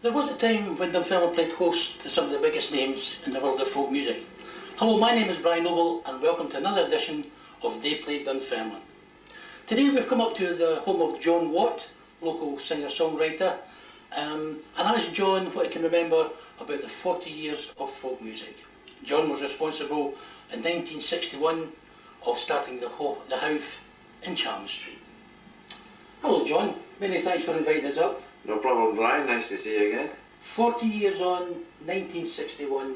There was a time when Dunfermline played host to some of the biggest names in the world of folk music. Hello, my name is Brian Nobile and welcome to another edition of They Played Dunfermline. Today we've come up to the home of John Watt, local singer-songwriter, and asked John what he can remember about the 40 years of folk music. John was responsible in 1961 of starting the Howth in Chalmers Street. Hello John, many thanks for inviting us up. No problem, Brian. Nice to see you again. 40 years on, 1961.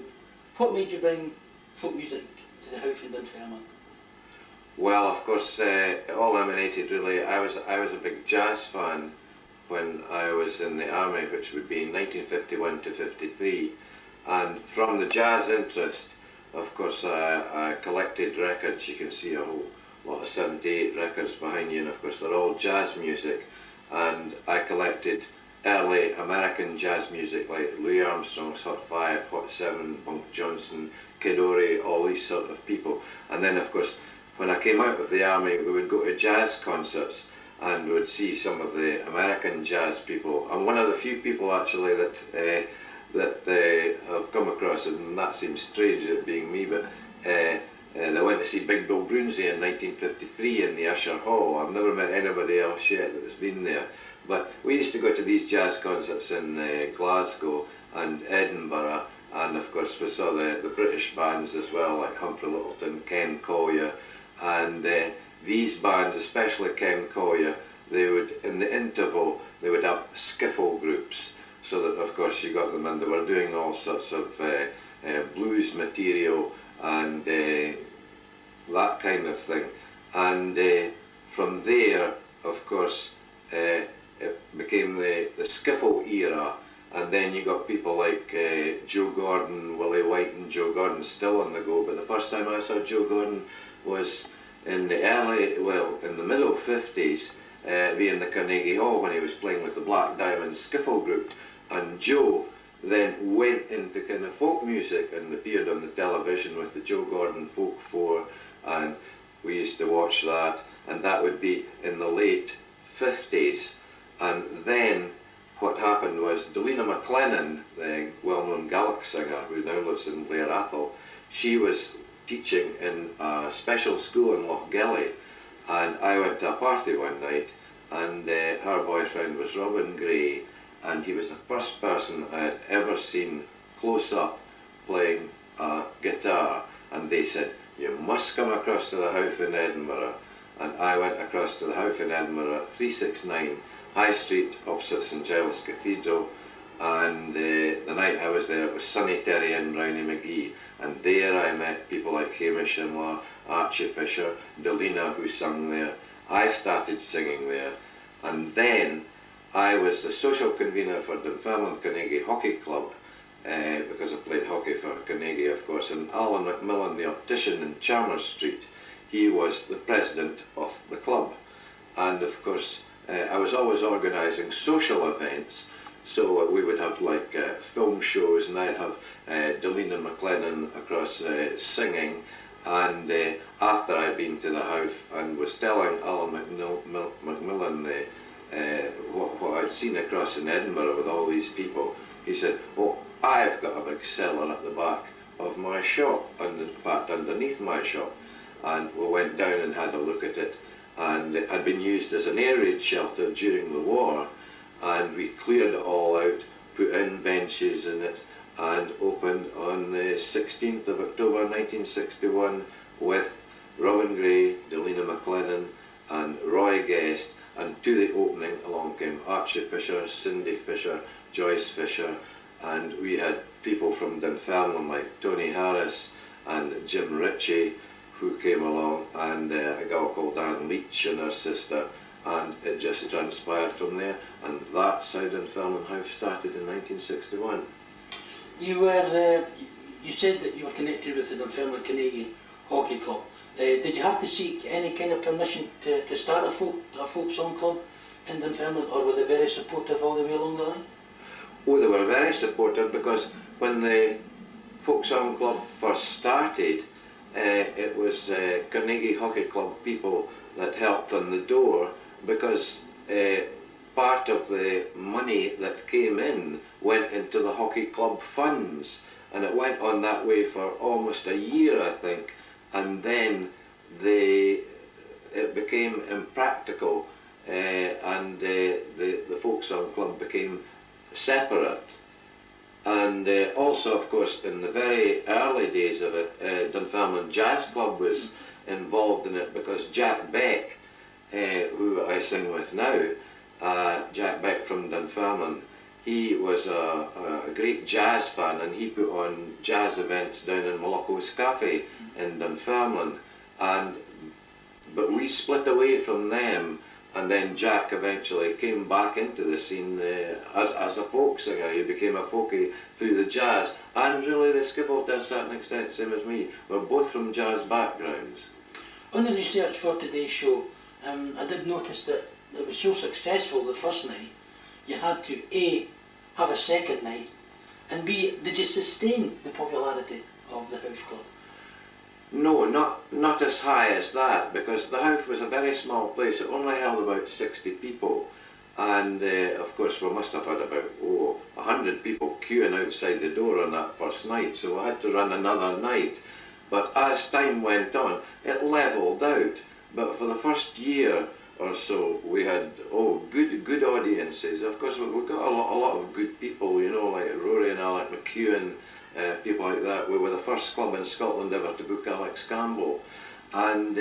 What made you bring folk music to the Howth in Dunfermline? Well, of course, it all emanated really. I was a big jazz fan when I was in the army, which would be 1951 to 53. And from the jazz interest, of course, I collected records. You can see a whole lot of 78 records behind you, and of course they're all jazz music. And I collected early American jazz music like Louis Armstrong's Hot 5, Hot 7, Bunk Johnson, Kid Ory, all these sort of people. And then of course when I came out of the army we would go to jazz concerts and would see some of the American jazz people. I'm one of the few people actually that I've come across, and that seems strange it being me, but I went to see Big Bill Broomsay in 1953 in the Usher Hall. I've never met anybody else yet that's been there. But we used to go to these jazz concerts in Glasgow and Edinburgh, and of course we saw the British bands as well, like Humphrey Lyttelton, Ken Collier, and these bands, especially Ken Collier, they would, in the interval, they would have skiffle groups, so that of course you got them, and they were doing all sorts of blues material and that kind of thing. And from there, of course, it became the skiffle era, and then you got people like Joe Gordon, Willie White, and Joe Gordon still on the go. But the first time I saw Joe Gordon was in the middle 50s, being the Carnegie Hall when he was playing with the Black Diamond skiffle group. And Joe then went into kind of folk music and appeared on the television with the Joe Gordon Folk 4, and we used to watch that, and that would be in the late 50s. And then what happened was Delina McLennan, the well-known Gaelic singer who now lives in Blair Athol, she was teaching in a special school in Lochgelly, and I went to a party one night, and her boyfriend was Robin Gray, and he was the first person I had ever seen close up playing a guitar. And they said, you must come across to the Howth in Edinburgh. And I went across to the Howth in Edinburgh, 369 High Street, opposite St Giles Cathedral. And the night I was there, it was Sonny Terry and Brownie McGee. And there I met people like Hamish Imlah, Archie Fisher, Delina, who sung there. I started singing there. And then I was the social convener for Dunfermline Carnegie Hockey Club, because I played hockey for Carnegie, of course, and Alan McMillan, the optician in Chalmers Street, he was the president of the club. And of course, I was always organising social events, so we would have like film shows, and I'd have Delina McLennan across singing, and after I'd been to the Howth and was telling Alan McMillan what I'd seen across in Edinburgh with all these people, he said, oh, I've got a big cellar at the back of my shop, and in fact underneath my shop. And we went down and had a look at it, and it had been used as an air raid shelter during the war, and we cleared it all out, put in benches in it, and opened on the 16th of October 1961 with Robin Gray, Delina McLennan and Roy Guest. And to the opening along came Archie Fisher, Cindy Fisher, Joyce Fisher, and we had people from Dunfermline like Tony Harris and Jim Ritchie who came along, and a girl called Anne Leach and her sister, and it just transpired from there, and that's how Dunfermline Howth started in 1961. You said that you were connected with the Dunfermline Carnegie Hockey Club. Did you have to seek any kind of permission to start a folk song club in Dunfermline, or were they very supportive all the way along the line? Oh, they were very supportive, because when the folk song club first started, it was Carnegie Hockey Club people that helped on the door, because part part of the money that came in went into the hockey club funds, and it went on that way for almost a year, I think, and then it became impractical, and the folk song club became separate. And also, of course, in the very early days of it, Dunfermline Jazz Club was involved in it, because Jack Beck, who I sing with now, Jack Beck from Dunfermline, he was a great jazz fan, and he put on jazz events down in Molocco's Cafe in Dunfermline. But we split away from them, and then Jack eventually came back into the scene as a folk singer. He became a folkie through the jazz, and really the skiffle to a certain extent, same as me. We're both from jazz backgrounds. On the research for today's show, I did notice that it was so successful the first night, you had to A, have a second night, and B, did you sustain the popularity of the Howth Club? No, not as high as that, because the Howth was a very small place. It only held about 60 people, and of course we must have had about 100 people queuing outside the door on that first night, so we had to run another night. But as time went on, it levelled out. But for the first year or so, we had good audiences. Of course, we got a lot of good people, you know, like Rory and Alec McEwen, people like that. We were the first club in Scotland ever to book Alex Campbell, and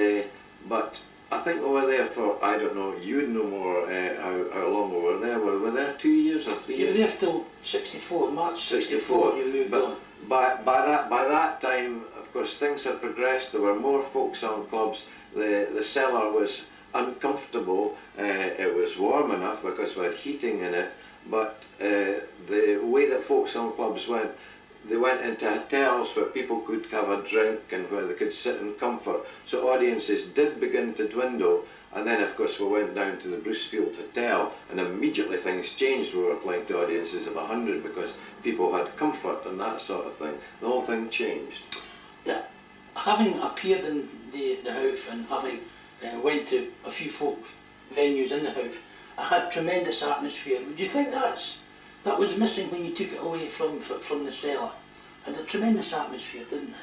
but I think we were there for, I don't know, you'd know more how long we were there. Were we there 2 years or 3 years? You were there till 64, March 64, you moved on. By that time, of course, things had progressed. There were more folk song clubs. The cellar was uncomfortable. It was warm enough because we had heating in it, but the way that folk song clubs went, they went into hotels where people could have a drink and where they could sit in comfort. So audiences did begin to dwindle, and then of course we went down to the Brucefield Hotel, and immediately things changed. We were playing to audiences of 100 because people had comfort and that sort of thing. The whole thing changed. Yeah. Having appeared in the Howth and having went to a few folk venues in the Howth, I had tremendous atmosphere. Would you think that was missing when you took it away from the cellar? It had a tremendous atmosphere, didn't it?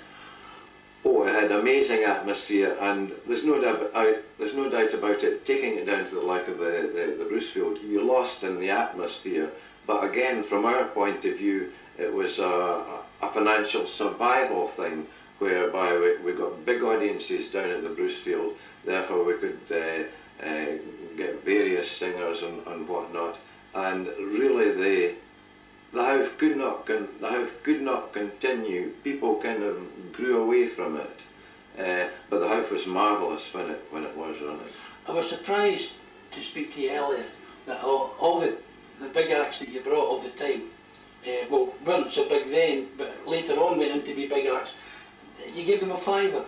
Oh, it had amazing atmosphere, and there's no doubt about it. Taking it down to the like of the Brucefield, you lost in the atmosphere. But again, from our point of view, it was a financial survival thing, whereby we got big audiences down at the Brucefield. Therefore, we could get various singers and whatnot. And really, the Howth could not continue. People kind of grew away from it. But the Howth was marvellous when it was running. I was surprised to speak to you earlier that all the big acts that you brought all the time, weren't so big then, but later on went on to be big acts. You gave them a fiver.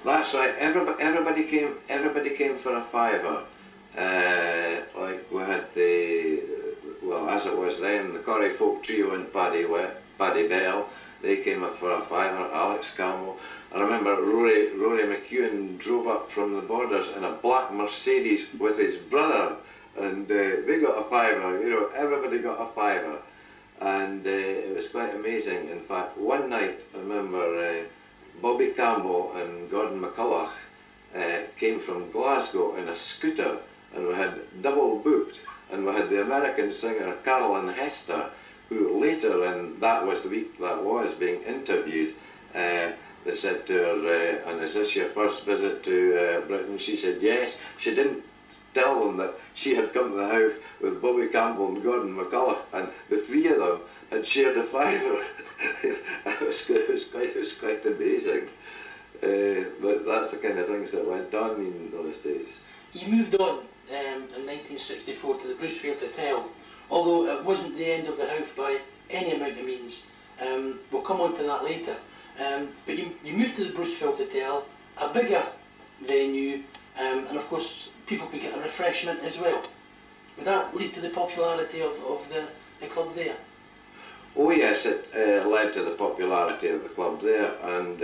That's right. Everybody came for a fiver. Like we had as it was then, the Corrie Folk Trio and Paddy Bell. They came up for a fiver. Alex Campbell. I remember Rory McEwen drove up from the Borders in a black Mercedes with his brother, and they got a fiver. You know, everybody got a fiver, and it was quite amazing. In fact, one night I remember Bobby Campbell and Gordon McCulloch came from Glasgow in a scooter, and we had double booked, and we had the American singer Carolyn Hester, who later, and that was the week that was being interviewed, they said to her, and is this your first visit to Britain? She said yes. She didn't tell them that she had come to the Howth with Bobby Campbell and Gordon McCulloch, and the three of them had shared a fiver. It was quite amazing. But that's the kind of things that went on in those days. You moved on in 1964 to the Brucefield Hotel, although it wasn't the end of the Howth by any amount of means. We'll come on to that later. But you moved to the Brucefield Hotel, a bigger venue, and of course people could get a refreshment as well. Would that lead to the popularity of the club there? Oh yes, it led to the popularity of the club there, and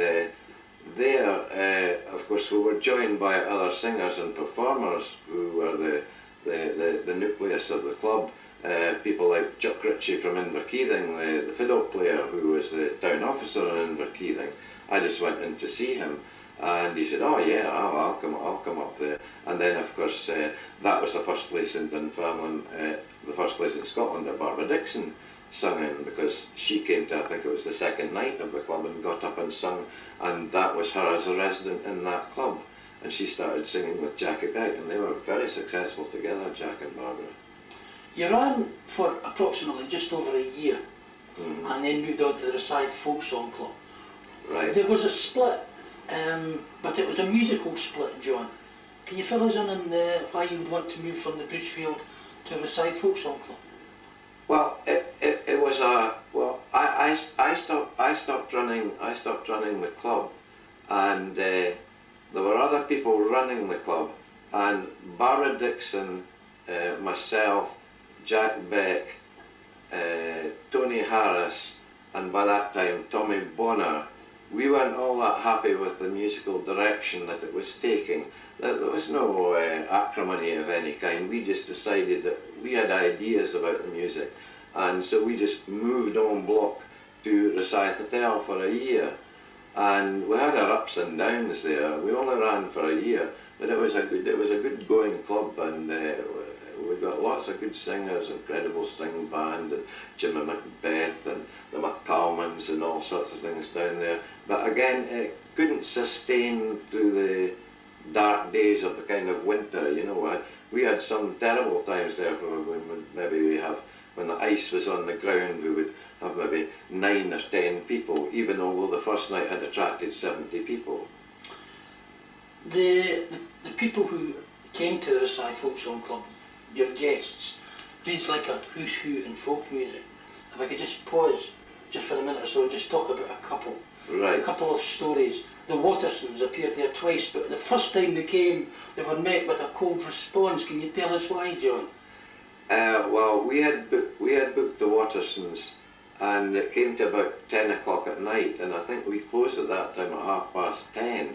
there, of course, we were joined by other singers and performers who were the nucleus of the club. People like Chuck Ritchie from Inverkeithing, the fiddle player who was the town officer in Inverkeithing. I just went in to see him, and he said, "Oh yeah, I'll come up there." And then of course that was the first place in Dunfermline, the first place in Scotland that Barbara Dixon sung in, because she came to, I think it was the second night of the club, and got up and sung, and that was her as a resident in that club. And she started singing with Jackie Beck, and they were very successful together, Jack and Barbara. You ran for approximately just over a year, and then moved on to the Rosyth Folk Song Club. Right. There was a split, but it was a musical split, John. Can you fill us in on why you would want to move from the Bridgefield to Rosyth Folk Song Club? Well, it was a I stopped running the club, and there were other people running the club, and Barbara Dixon, myself, Jack Beck, Tony Harris, and by that time Tommy Bonner, we weren't all that happy with the musical direction that it was taking. There was no acrimony of any kind. We just decided that we had ideas about the music, and so we just moved en bloc to Rosyth Hotel for a year. And we had our ups and downs there. We only ran for a year, but it was a good going club, and we got lots of good singers, incredible string band, and Jimmy Macbeth and the McCalmans and all sorts of things down there. But again, it couldn't sustain through the dark days of the kind of winter, you know. We had some terrible times there when the ice was on the ground, we would have maybe 9 or 10 people, even although the first night had attracted 70 people. The people who came to the Rosyth Folk Song Club, your guests, reads like a who's who in folk music. If I could just pause just for a minute or so and just talk about a couple. Right. A couple of stories. The Watersons appeared there twice, but the first time they came, they were met with a cold response. Can you tell us why, John? Well, we had booked the Watersons, and it came to about 10 o'clock at night, and I think we closed at that time at 10:30,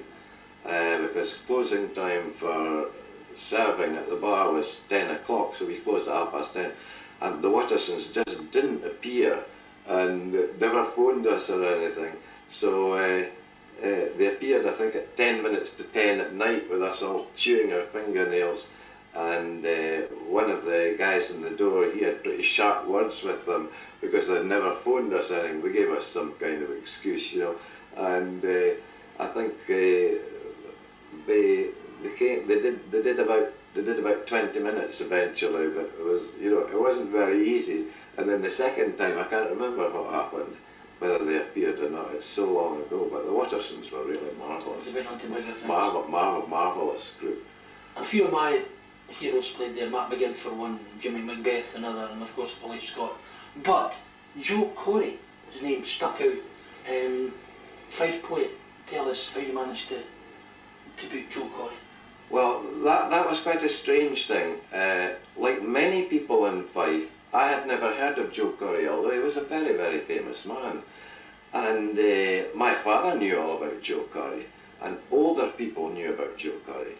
because closing time for serving at the bar was 10 o'clock, so we closed at 10:30, and the Watersons just didn't appear, and never phoned us or anything. So they appeared, I think, at 10 minutes to 10 at night with us all chewing our fingernails, and one of the guys in the door, he had pretty sharp words with them because they'd never phoned us or anything. They gave us some kind of excuse, you know, and I think they did about 20 minutes eventually, but it was, you know, it wasn't very easy. And then the second time, I can't remember what happened, whether they appeared or not. It's so long ago, but the Watersons were really marvellous. They went on to bigger things. Marvellous group. A few of my heroes played there, Matt McGinn for one, Jimmy Macbeth another, and of course Billy Scott. But Joe Corey, his name stuck out. Fife poet, tell us how you managed to book Joe Corey. Well, that was quite a strange thing. Like many people in Fife, I had never heard of Joe Corey, although he was a very, very famous man. And my father knew all about Joe Corey, and older people knew about Joe Corey.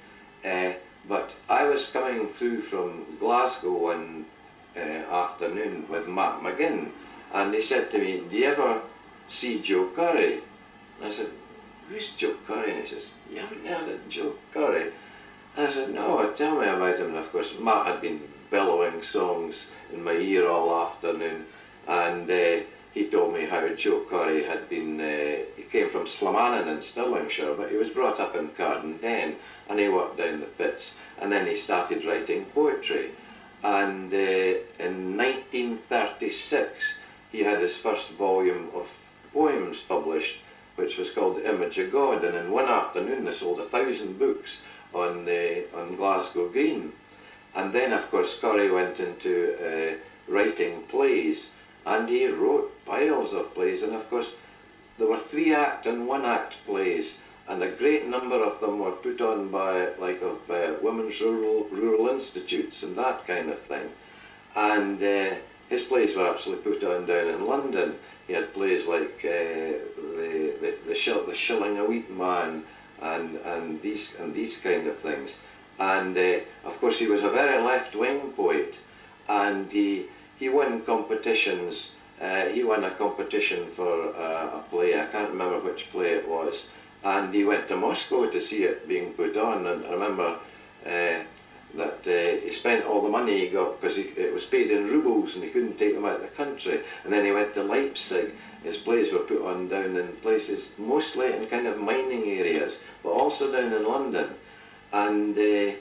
But I was coming through from Glasgow one afternoon with Matt McGinn, and he said to me, "Do you ever see Joe Corey?" I said, "Who's Joe Corey?" And he says, "You haven't heard of Joe Corey?" And I said, "No, tell me about him." And of course Matt had been bellowing songs in my ear all afternoon, and he told me how Joe Corey had been, he came from Slamannan in Stirlingshire, but he was brought up in Cardenden, and he worked down the pits, and then he started writing poetry. And in 1936 he had his first volume of poems published, which was called The Image of God, and in one afternoon they sold 1,000 books on Glasgow Green. And then of course Corey went into writing plays, and he wrote piles of plays, and of course there were 3-act and 1-act plays, and a great number of them were put on by women's rural institutes and that kind of thing. And his plays were actually put on down in London. He had plays like the Shilling a Wheat Man and these kind of things. And of course he was a very left-wing poet, and he won competitions. He won a competition for a play, I can't remember which play it was, and he went to Moscow to see it being put on. And I remember that he spent all the money he got, because it was paid in rubles and he couldn't take them out of the country. And then he went to Leipzig. His plays were put on down in places, mostly in kind of mining areas, but also down in London. And he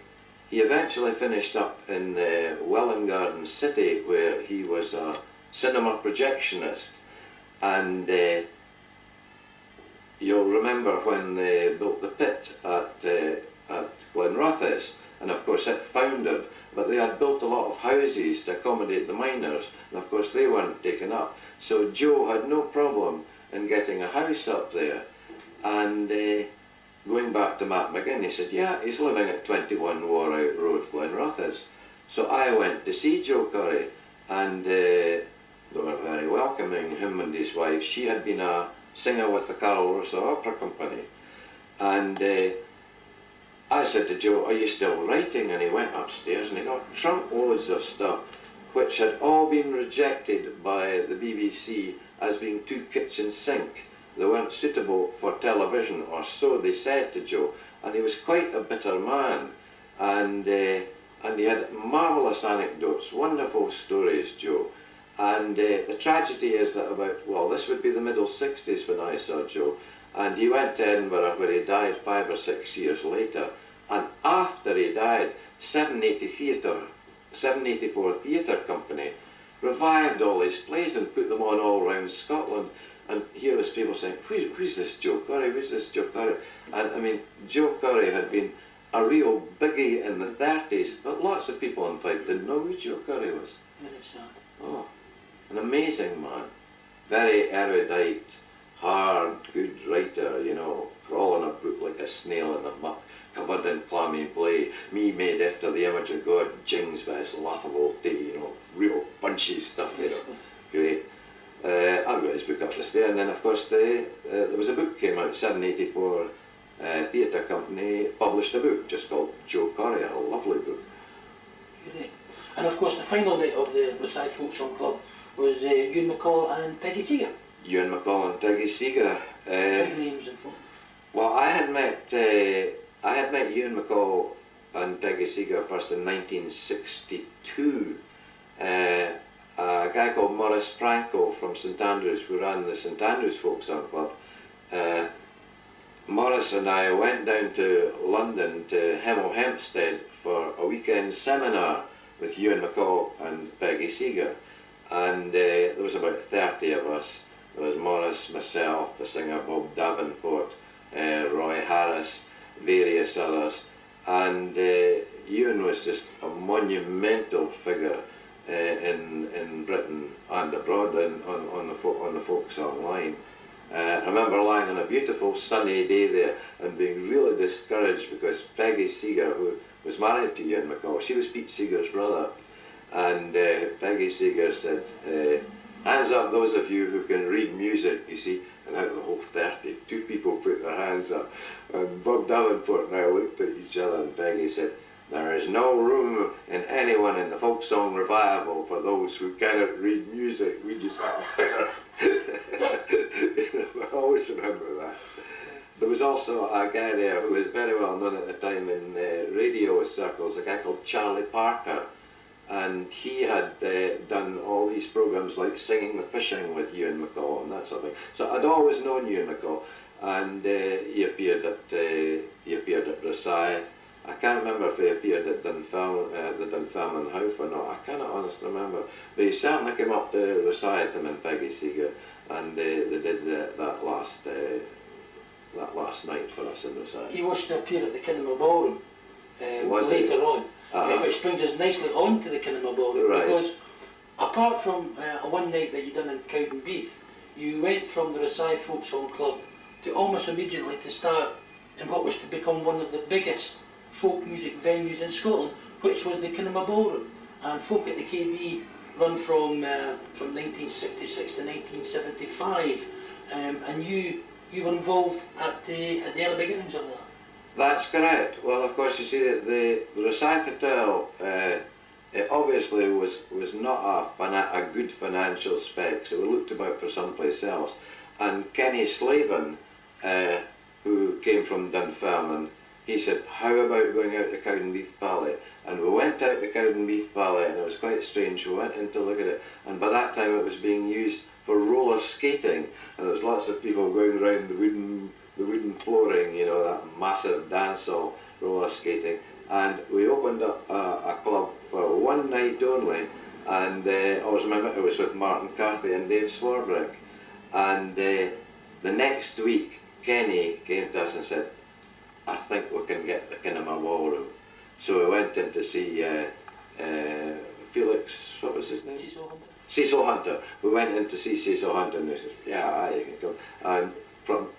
eventually finished up in Welwyn Garden City, where he was a cinema projectionist. And you'll remember when they built the pit at Glenrothes, and of course it foundered, but they had built a lot of houses to accommodate the miners, and of course they weren't taken up. So Joe had no problem in getting a house up there. And going back to Matt McGinn, he said, yeah, he's living at 21 Warout Road, Glenrothes. So I went to see Joe Curry, and they were very welcoming, him and his wife. She had been a singer with the Carol Rosa Opera Company. And I said to Joe, are you still writing? And he went upstairs and he got trunk loads of stuff which had all been rejected by the BBC as being too kitchen sink. They weren't suitable for television, or so they said to Joe. And he was quite a bitter man. And he had marvellous anecdotes, wonderful stories, Joe. And the tragedy is that about, well, this would be the middle 60s when I saw Joe. And he went to Edinburgh, where he died 5 or 6 years later. And after he died, 784 Theatre Company revived all his plays and put them on all round Scotland. And here was people saying, who's this Joe Curry, who's this Joe Curry? And I mean, Joe Curry had been a real biggie in the 30s, but lots of people in Fife didn't know who Joe Curry was. Very sad. Oh, an amazing man. Very erudite, hard, good writer, you know, crawling a book like a snail in the muck, covered in clammy clay, me made after the image of God, jings by his laughable tea, you know, real punchy stuff, you know, great. I've got his book up the stair, and then of course there was a book came out, 784 Theatre Company published a book just called Joe Curry, a lovely book. Great. And of course the final night of the Versailles Folk Song Club was Ewan McCall and Peggy Seeger. Ewan McCall and Peggy Seeger. Big names in folk. Well, I had met Ewan McCall and Peggy Seeger first in 1962. A guy called Maurice Franco from St Andrews, who ran the St Andrews Folk Song Club. Maurice and I went down to London to Hemel Hempstead for a weekend seminar with Ewan McCall and Peggy Seeger. And there was about 30 of us. There was Maurice, myself, the singer Bob Davenport, Roy Harris, various others. And Ewan was just a monumental figure in Britain and abroad on the folk song line. I remember lying on a beautiful sunny day there and being really discouraged because Peggy Seeger, who was married to Ewan McCall, she was Pete Seeger's brother, and Peggy Seeger said, hands up those of you who can read music, you see. And out of the whole 30, 2 people put their hands up, and Bob Davenport and I looked at each other, and Peggy said, there is no room in anyone in the folk song revival for those who cannot read music. We just I always remember that. There was also a guy there who was very well known at the time in radio circles, a guy called Charlie Parker, and he had done all these programs like Singing the Fishing with Ewan McCall and that sort of thing. So I'd always known Ewan McCall, and he appeared at Versailles. I can't remember if he appeared at the Dunfermline House or not. I cannot honestly remember. But he certainly came up to Versailles, him and Peggy Seeger, and they did that last night for us in Versailles. He was to appear at the Kinema Ballroom later on, which brings us nicely on to the Kinema Ballroom, right. Because apart from a one night that you done in Cowdenbeath, you went from the Versailles Folk Song Club to almost immediately to start in what was to become one of the biggest folk music venues in Scotland, which was the Kinema Ballroom. And folk at the KB run from 1966 to 1975, and you were involved at the early beginnings of that. That's correct. Well, of course, you see that the Rosyth Hotel, it obviously was not a good financial spec, so we looked about for someplace else. And Kenny Slavin, who came from Dunfermline, he said, how about going out to Cowdenbeath Ballet? And we went out to Cowdenbeath Ballet, and it was quite strange. We went in to look at it, and by that time it was being used for roller skating, and there was lots of people going around the wooden flooring, you know, that massive dance hall, roller skating. And we opened up a club for one night only, and I always remember it was with Martin Carthy and Dave Swarbrick. And the next week, Kenny came to us and said, I think we can get the Kinema Ballroom. So we went in to see Felix, what was his name? Cecil Hunter. We went in to see Cecil Hunter, and he said, yeah, you can come. And from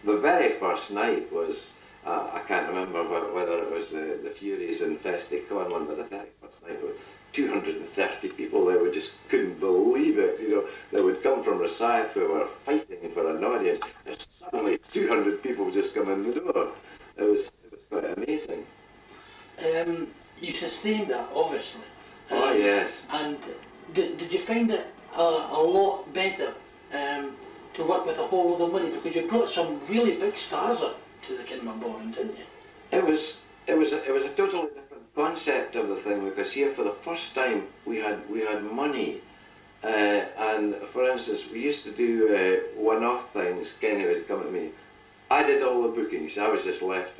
the very first night was, I can't remember whether it was the Furies in Festi Conlon, but the very first night was 230 people there. We just couldn't believe it. You know, they would come from Rosyth, we were fighting for an audience, and suddenly 200 people just come in the door. It was quite amazing. You sustained that, obviously. Oh, yes. And did you find it a lot better to work with a whole lot of money, because you brought some really big stars up to the Kinema Ballroom, didn't you? It was a totally different concept of the thing, because here for the first time we had money, and for instance we used to do one-off things. Kenny would come to me. I did all the bookings. It was just left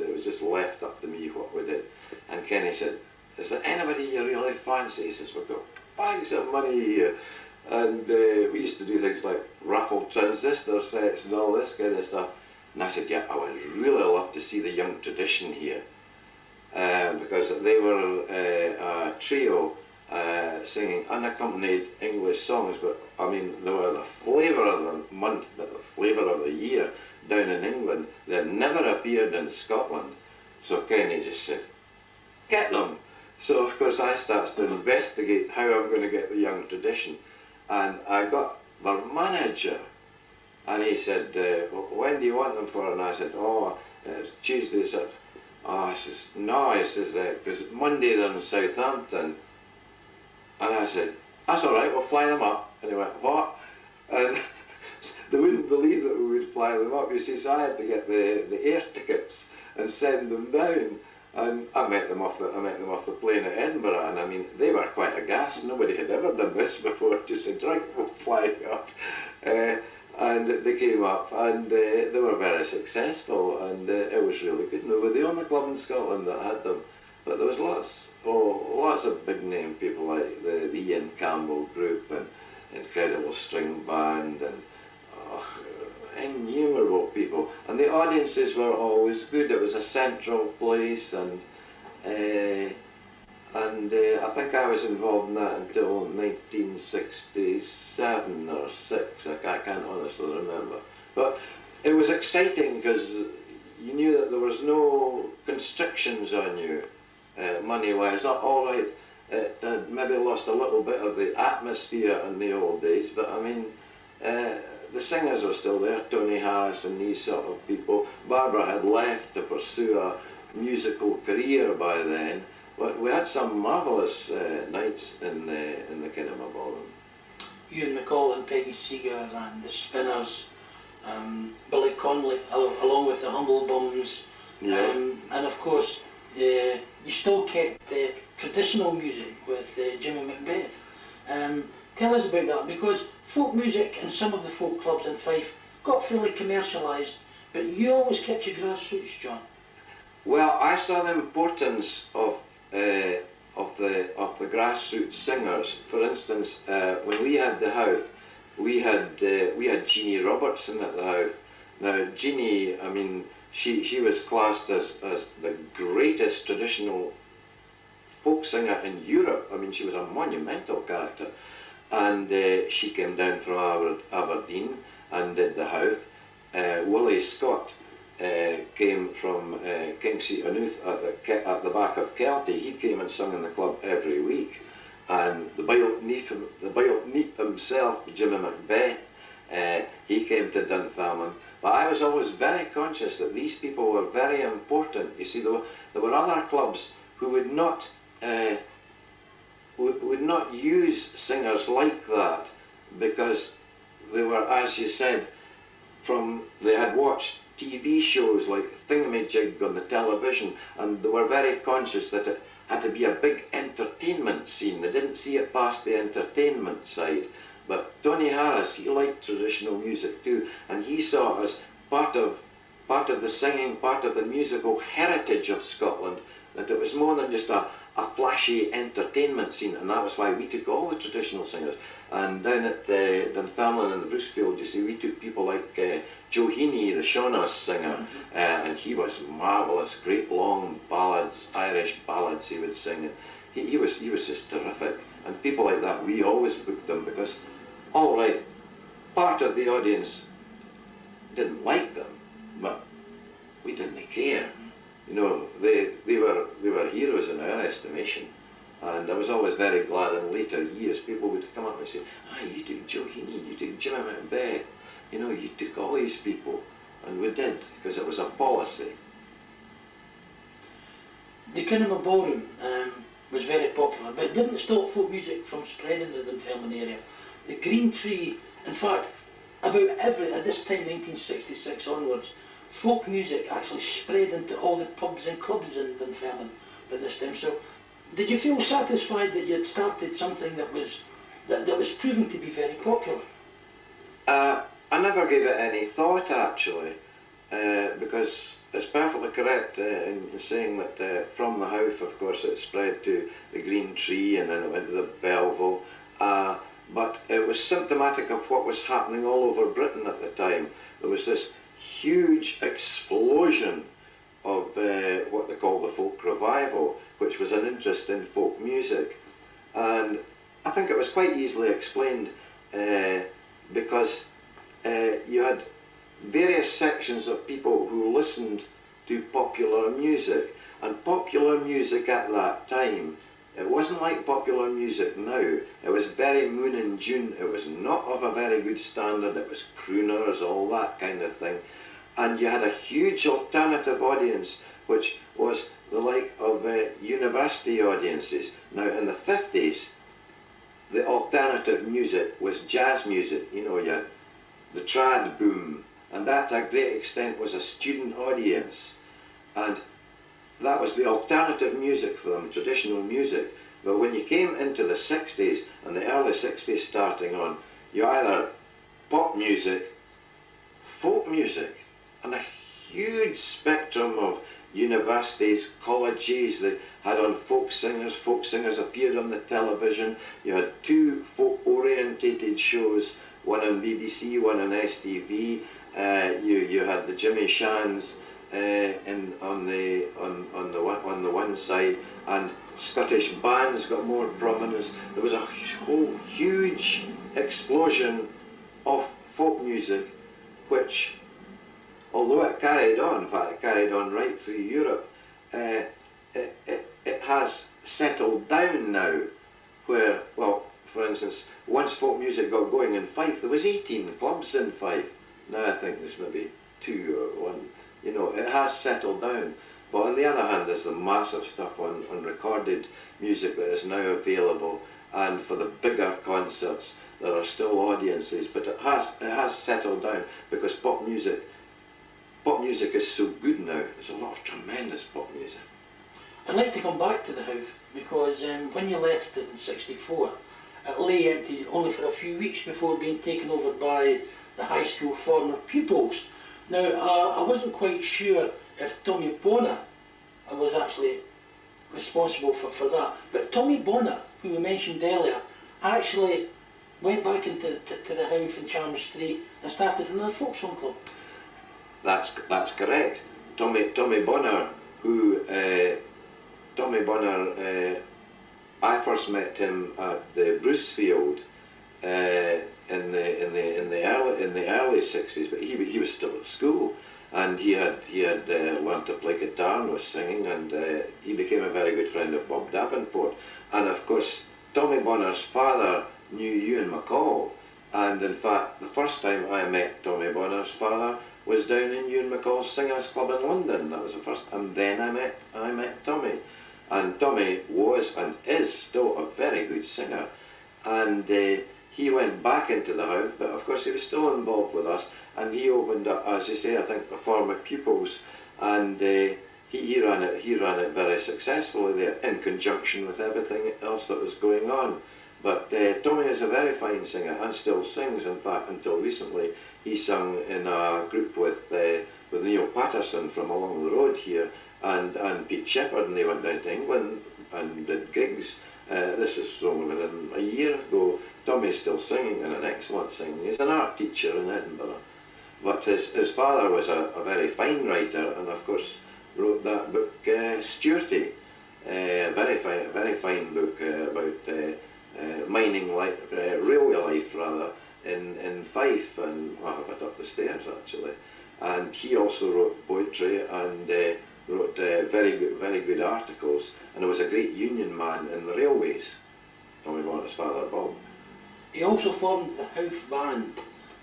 up to me what we did. And Kenny said, is there anybody you really fancy? He says, we've got bags of money here. And we used to do things like raffle transistor sets and all this kind of stuff. And I said, yeah, I would really love to see the Young Tradition here. Because they were a trio singing unaccompanied English songs, but I mean, they were the flavour of the month, the flavour of the year down in England. They had never appeared in Scotland. So Kenny just said, get them. So of course I started to investigate how I'm going to get the Young Tradition. And I got their manager, and he said, well, when do you want them for? And I said, oh, it's Tuesday. He said, oh, he says, no, he says, because Monday they're in Southampton. And I said, that's all right, we'll fly them up. And he went, what? And they wouldn't believe that we would fly them up, you see, so I had to get the air tickets and send them down. And I met them off the plane at Edinburgh, and I mean, they were quite aghast. Nobody had ever done this before. Just said, right, we'll fly up. And they came up, and they were very successful, and it was really good. And they were the only club in Scotland that had them. But there was lots of big name people like the Ian Campbell Group and Incredible String Band and innumerable people. And the audiences were always good. It was a central place, and I think I was involved in that until 1967 or 6. I can't honestly remember. But it was exciting because you knew that there was no constrictions on you. Money-wise, all right, it had maybe lost a little bit of the atmosphere in the old days, but I mean, the singers were still there, Tony Harris and these sort of people. Barbara had left to pursue a musical career by then, but we had some marvellous nights in the Kinema Ballroom. Ewan McCall and Peggy Seeger and the Spinners, Billy Connolly, along with the Humble Bums, Yeah. and of course, you still kept traditional music with Jimmy Macbeth. Tell us about that, because folk music and some of the folk clubs in Fife got fully commercialised, but you always kept your grassroots, John. Well, I saw the importance of the grassroots singers. For instance, when we had the Howth, we had Jeannie Robertson at the Howth. Now, Jeannie, I mean, she was classed as the greatest traditional folk singer in Europe. I mean, she was a monumental character. And she came down from Aberdeen and did the Howth. Willie Scott came from Kingseat Onooth at the back of Kelty. He came and sung in the club every week. And the Bioneep himself, Jimmy Macbeth, he came to Dunfermline. But I was always very conscious that these people were very important. You see, there were other clubs who would not use singers like that because they were, as you said, they had watched TV shows like Thingamajig on the television, and they were very conscious that it had to be a big entertainment scene. They didn't see it past the entertainment side. But Tony Harris, he liked traditional music too, and he saw it as part of the singing, part of the musical heritage of Scotland, that it was more than just a flashy entertainment scene, and that was why we took all the traditional singers. And down at Dunfermline and the Brucefield, you see, we took people like Joe Heaney, the Shaughnass singer, and he was marvellous, great long ballads, Irish ballads he would sing. He was just terrific, and people like that, we always booked them because, all right, part of the audience didn't like them, but we didn't care. You know, they were heroes in our estimation. And I was always very glad in later years people would come up and say, you took Joe Heaney, you took Jim Macbeth, you know, you took all these people. And we did, because it was a policy. The Cinema Ballroom was very popular, but it didn't stop folk music from spreading in the Dunfermline area. The Green Tree, in fact, at this time, 1966 onwards, folk music actually spread into all the pubs and clubs in Dunfermline by this time. So, did you feel satisfied that you had started something that was proving to be very popular? I never gave it any thought, actually, because it's perfectly correct in saying that from the Howth, of course, it spread to the Green Tree and then it went to the Belleville. But it was symptomatic of what was happening all over Britain at the time. There was this huge explosion of what they call the folk revival, which was an interest in folk music. And I think it was quite easily explained because you had various sections of people who listened to popular music, and popular music at that time, it wasn't like popular music now. It was very Moon and June. It was not of a very good standard. It was crooners, all that kind of thing. And you had a huge alternative audience, which was the like of university audiences. Now, in the 50s, the alternative music was jazz music. You know, you had the trad boom, and that to a great extent was a student audience. And that was the alternative music for them, traditional music. But when you came into the 60s and the early 60s starting on, you either pop music, folk music, and a huge spectrum of universities, colleges. They had on folk singers appeared on the television. You had two folk orientated shows, one on BBC, one on STV. You had the Jimmy Shans on the one side, and Scottish bands got more prominence. There was a whole huge explosion of folk music, which, although it carried on, in fact it carried on right through Europe, it has settled down now, where, well, for instance, once folk music got going in Fife, there was 18 clubs in Fife. Now I think there's maybe 2 or 1. You know, it has settled down. But on the other hand, there's the massive stuff on recorded music that is now available, and for the bigger concerts there are still audiences, but it has settled down because pop music is so good now. There's a lot of tremendous pop music. I'd like to come back to the Howth, because when you left it in '64, it lay empty only for a few weeks before being taken over by the high school former pupils. Now, I wasn't quite sure if Tommy Bonner was actually responsible for that, but Tommy Bonner, who we mentioned earlier, actually went back into the Howth in Chalmers Street and started another folk song club. That's correct. Tommy Bonner, I first met him at the Brucefield in the early 60s, but he was still at school, and he had learned to play guitar and was singing, and he became a very good friend of Bob Davenport. And of course, Tommy Bonner's father knew Ewan MacColl, and in fact, the first time I met Tommy Bonner's father was down in Ewan McCall's Singers Club in London. That was the first, and then I met Tommy, and Tommy was and is still a very good singer, and he went back into the house, but of course he was still involved with us, and he opened up, as you say, I think the former pupils, and he ran it very successfully there, in conjunction with everything else that was going on. But Tommy is a very fine singer and still sings. In fact, until recently, he sung in a group with Neil Patterson from along the road here, and Pete Shepherd, and they went down to England and did gigs. This is only within a year ago. Tommy's still singing, and an excellent singer. He's an art teacher in Edinburgh. But his father was a very fine writer, and of course wrote that book, Stuarty, a very fine book about mining life, railway life rather, in Fife, and well, I have it up the stairs actually. And he also wrote poetry and wrote very good articles, and he was a great union man in the railways. Tommy Morris' father, Bob. He also formed the House Band,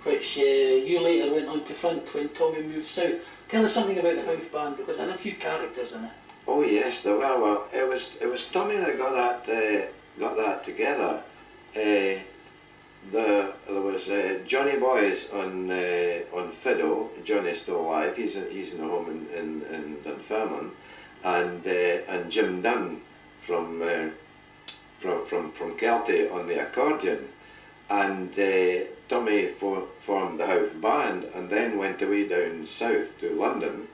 which you later went on to front when Tommy moved south. Tell us something about the House Band, because it had a few characters in it. Oh yes, there were. Well, it was Tommy that got that together. There was Johnny Boys on fiddle. Johnny's still alive. He's in a home in Dunfermline, and Jim Dunn from Kelty on the accordion. And Tommy formed the House Band, and then went away down south to London,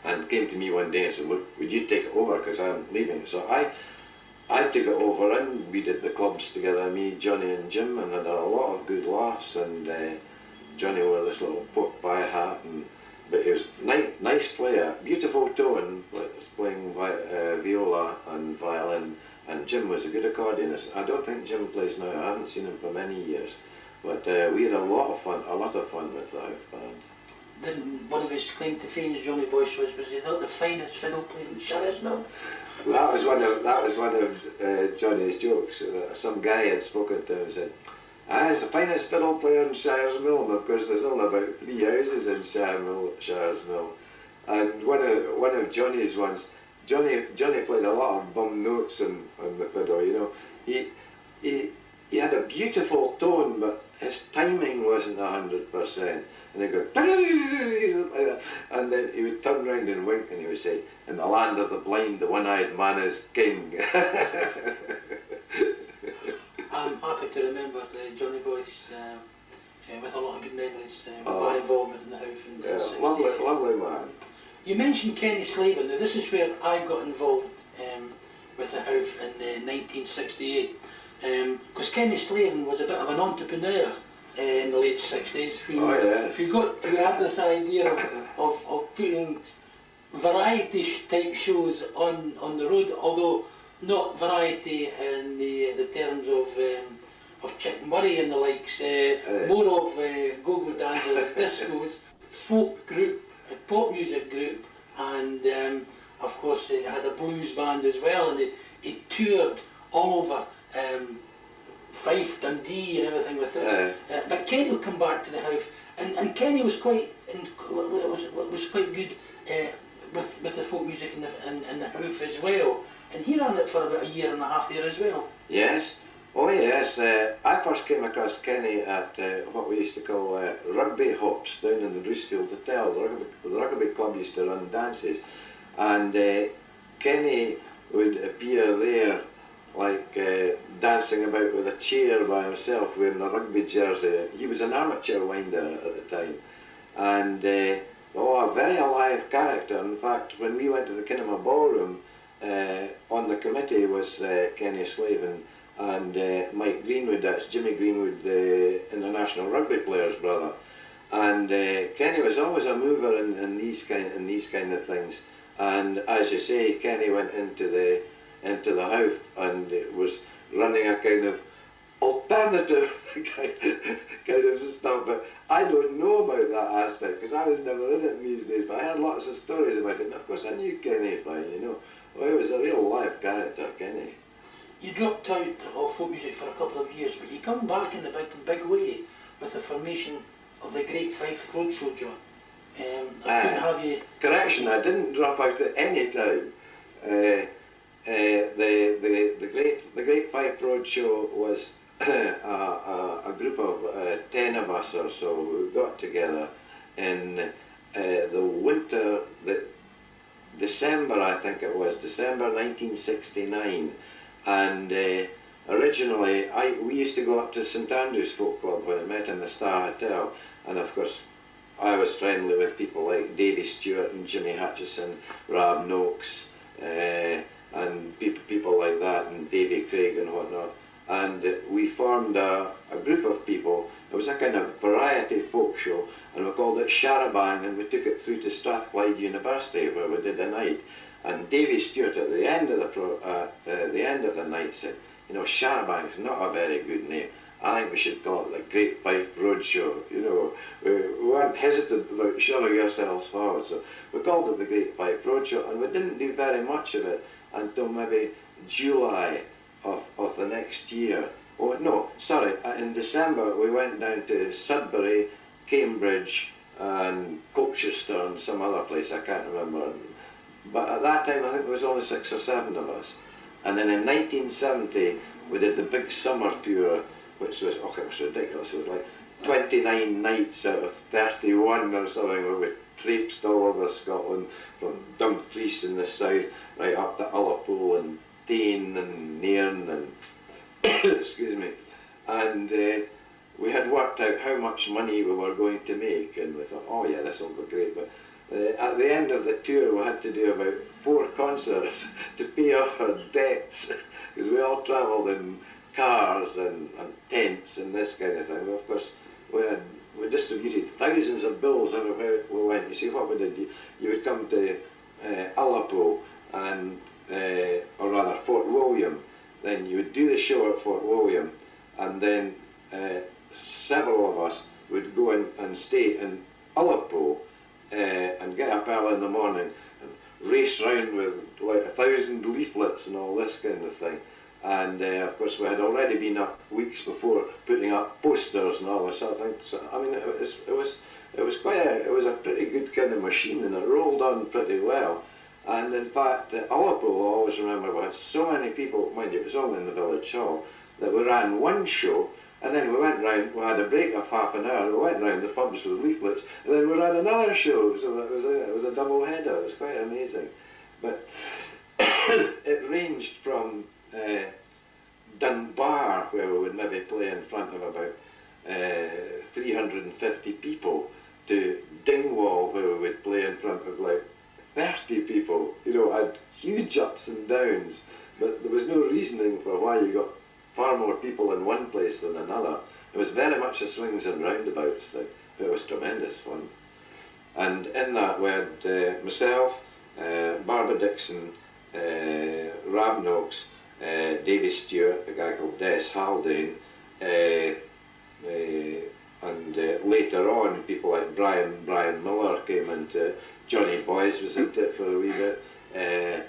and came to me one day and said, "Look, would you take it over, because I'm leaving?" So I took it over, and we did the clubs together, me, Johnny and Jim, and had a lot of good laughs. And Johnny wore this little pork pie hat, but he was nice player, beautiful tone, playing viola and violin. And Jim was a good accordionist. I don't think Jim plays now. I haven't seen him for many years, but we had a lot of fun with the House Band. Then one of his claim to fame, Johnny Boyce, was he not the finest fiddle player in Shiresmill? That was one of Johnny's jokes. Some guy had spoken to him and said, he's the finest fiddle player in Shiresmill, and of course there's only about 3 houses in Shiresmill. And one of Johnny's ones, Johnny played a lot of bum notes on the fiddle, you know. He had a beautiful tone, but his timing wasn't 100%. And he'd go, like that. And then he would turn around and wink, and he would say, "In the land of the blind, the one-eyed man is king." I'm happy to remember Johnny Boyce with a lot of good memories of my involvement in the house. In lovely man. You mentioned Kenny Slavin. Now this is where I got involved with the house in 1968. Because Kenny Slavin was a bit of an entrepreneur in the late 60s who had this idea of putting variety type shows on the road, although not variety in the terms of Chick Murray and the likes, more of go-go dancers, discos, folk group, pop music group, and of course he had a blues band as well, and he toured all over Fife, Dundee and everything with this. But Kenny will come back to the house, and Kenny was quite good with the folk music in the house as well, and he ran it for about 1.5 years there as well. Yes. Oh yes, I first came across Kenny at what we used to call rugby hops down in the Roosfield Hotel. The rugby club used to run dances, and Kenny would appear there like dancing about with a chair by himself wearing a rugby jersey. He was an amateur winder at the time, and a very alive character. In fact, when we went to the Kinema Ballroom, on the committee was Kenny Slavin and Mike Greenwood. That's Jimmy Greenwood, the international rugby player's brother. And Kenny was always a mover in these kind of things. And as you say, Kenny went into the house and was running a kind of alternative kind of stuff. But I don't know about that aspect because I was never in it in these days. But I heard lots of stories about it. And of course, I knew Kenny fine, you know. Well, he was a real live character, Kenny. You dropped out of folk music for a couple of years, but you come back in the big way with the formation of the Great Fife Roadshow, John. I couldn't have you... Correction, I didn't drop out at any time. The Great Fife Roadshow was a group of 10 of us or so who got together in the winter, December, I think it was, December 1969, and originally we used to go up to St Andrew's Folk Club when it met in the Star Hotel, and of course I was friendly with people like Davy Stewart and Jimmy Hutchison, Rob Noakes, and people like that, and Davy Craig and whatnot. And we formed a group of people. It was a kind of variety folk show, and we called it Sharabang, and we took it through to Strathclyde University where we did a night. And Davy Stewart at the end of the night said, you know, Sharabang's not a very good name. I think we should call it the Great Fife Roadshow. You know, we weren't hesitant about shoving ourselves forward, so we called it the Great Fife Roadshow, and we didn't do very much of it until maybe July of the next year. Oh no, sorry, in December we went down to Sudbury, Cambridge and Colchester and some other place, I can't remember. But at that time I think there was only 6 or 7 of us. And then in 1970 we did the big summer tour, which was, oh, it was ridiculous. It was like 29 nights out of 31 or something, where we traipsed all over Scotland, from Dumfries in the south right up to Ullapool and Tain and Nairn and excuse me, and we had worked out how much money we were going to make, and we thought, oh yeah, this will be great. But at the end of the tour we had to do about 4 concerts to pay off our debts, because we all travelled in cars and tents and this kind of thing. Well, of course we distributed thousands of bills everywhere we went. You see, what we did, you would come to Ullapool and or rather Fort William, then you would do the show at Fort William, and then several of us would go in and stay in Ullapool and get up early in the morning and race round with like 1,000 leaflets and all this kind of thing. And of course we had already been up weeks before putting up posters and all this sort of thing. So I mean, it was a pretty good kind of machine, and it rolled on pretty well. And in fact, Ullapool, I always remember, we had so many people, mind you, it was all in the village hall, that we ran one show, and then we went round, we had a break of half an hour, we went round the pubs with leaflets, and then we ran another show, so it was a double header. It was quite amazing. But it ranged from Dunbar, where we would maybe play in front of about 350 people, to Dingwall, where we would play in front of like 30 people. You know, had huge ups and downs, but there was no reasoning for why you got far more people in one place than another. It was very much a swings and roundabouts thing, but it was tremendous fun. And in that we had myself, Barbara Dixon, Rab Noakes, Davy Stewart, a guy called Des Haldane, and later on people like Brian Miller came into. Johnny Boyce was into it for a wee bit.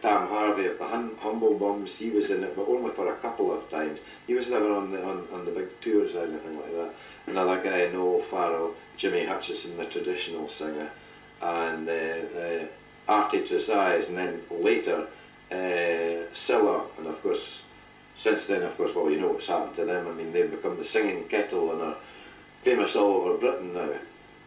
Tam Harvey of the Humble Bums, he was in it, but only for a couple of times. He was never on the big tours or anything like that. Another guy, Noel Farrell, Jimmy Hutchison, the traditional singer, and Artie Trezise, and then later Scylla, and of course since then, of course, well, you know what's happened to them. I mean, they've become the singing kettle and are famous all over Britain now.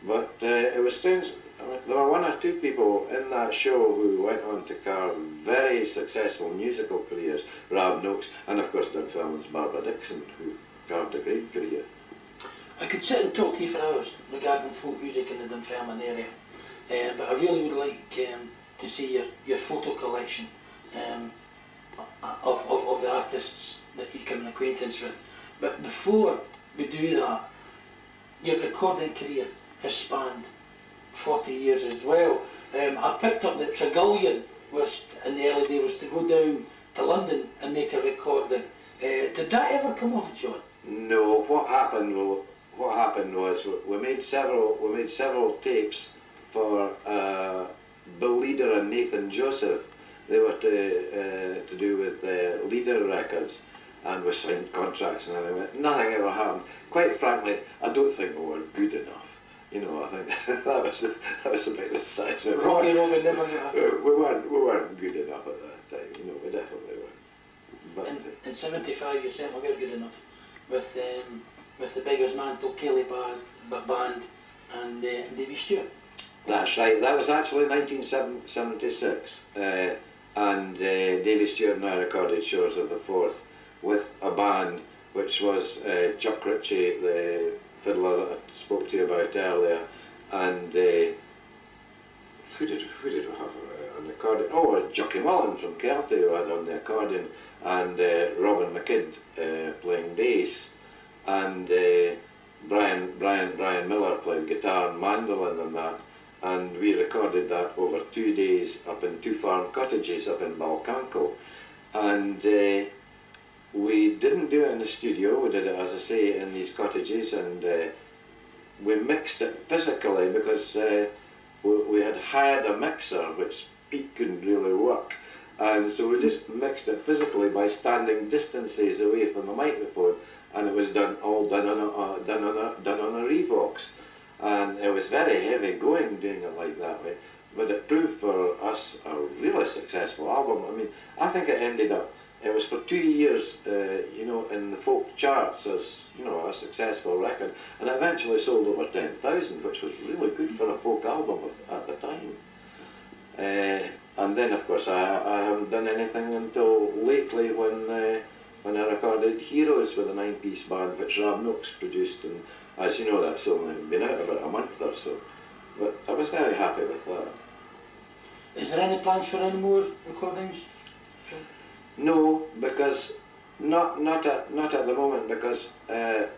But it was strange. I mean, there were 1 or 2 people in that show who went on to carve very successful musical careers. Rab Noakes, and of course Dunfermline's Barbara Dixon, who carved a great career. I could sit and talk to you for hours regarding folk music in the Dunfermline area, but I really would like to see your photo collection of the artists that you come in acquaintance with. But before we do that, your recording career has spanned 40 years as well. I picked up that Tregullion was, in the early days, was to go down to London and make a recording. Did that ever come off, John? No. What happened was we made several tapes for Bill Leader and Nathan Joseph. They were to do with Leader Records, and we signed contracts and everything. Nothing ever happened. Quite frankly, I don't think we were good enough. you know, I think that was a bit of size. Rocky Robin never got we weren't good enough at that time, you know, we definitely weren't. But in '75 you certainly were good enough with the Beggars Mantle, Kelly Band and Davy Stewart. that's right, that was actually 1976, and Davy Stewart and I recorded Shores of the Forth with a band which was Chuck Ritchie, the fiddler that I spoke to you about earlier, and who did we have on the accordion? Oh, Jockey Mullen from Kelty who had on the accordion, and Robin McKidd playing bass, and Brian Miller played guitar and mandolin and that, and we recorded that over 2 days up in two farm cottages up in Balcanco, and we didn't do it in the studio, we did it, as I say, in these cottages, and we mixed it physically because we had hired a mixer which Pete couldn't really work, and so we just mixed it physically by standing distances away from the microphone, and it was done on a Revox, and it was very heavy going doing it like that way, but it proved for us a really successful album. I mean, I think it ended up, it was for 2 years, you know, in the folk charts as, you know, a successful record, and it eventually sold over 10,000, which was really good for a folk album at the time. And then, of course, I haven't done anything until lately when I recorded Heroes with a 9-piece band, which Rob Noakes produced, and as you know, that's only been out about a month or so. But I was very happy with that. Is there any plans for any more recordings? No, because not at the moment, because I've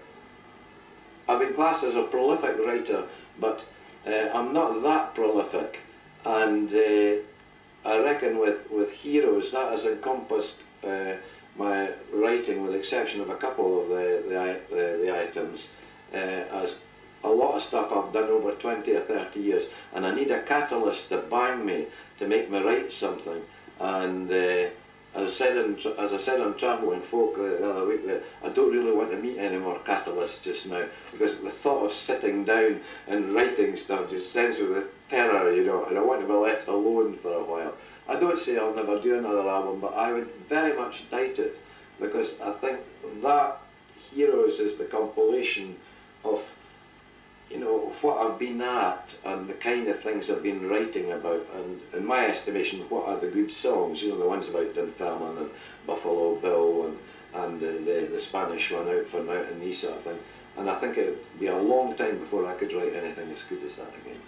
been classed as a prolific writer, but I'm not that prolific, and I reckon with Heroes that has encompassed my writing, with the exception of a couple of the items, as a lot of stuff I've done over 20 or 30 years, and I need a catalyst to bang me to make me write something. And as I said on Travelling Folk the other week, that I don't really want to meet any more catalysts just now, because the thought of sitting down and writing stuff just sends me with terror, you know, and I want to be left alone for a while. I don't say I'll never do another album, but I would very much doubt it, because I think that Heroes is the compilation of, you know, what I've been at and the kind of things I've been writing about, and in my estimation, what are the good songs, you know, the ones about Dunfermline and Buffalo Bill and the Spanish one, Out for Out, and these sort of things. And I think it would be a long time before I could write anything as good as that again.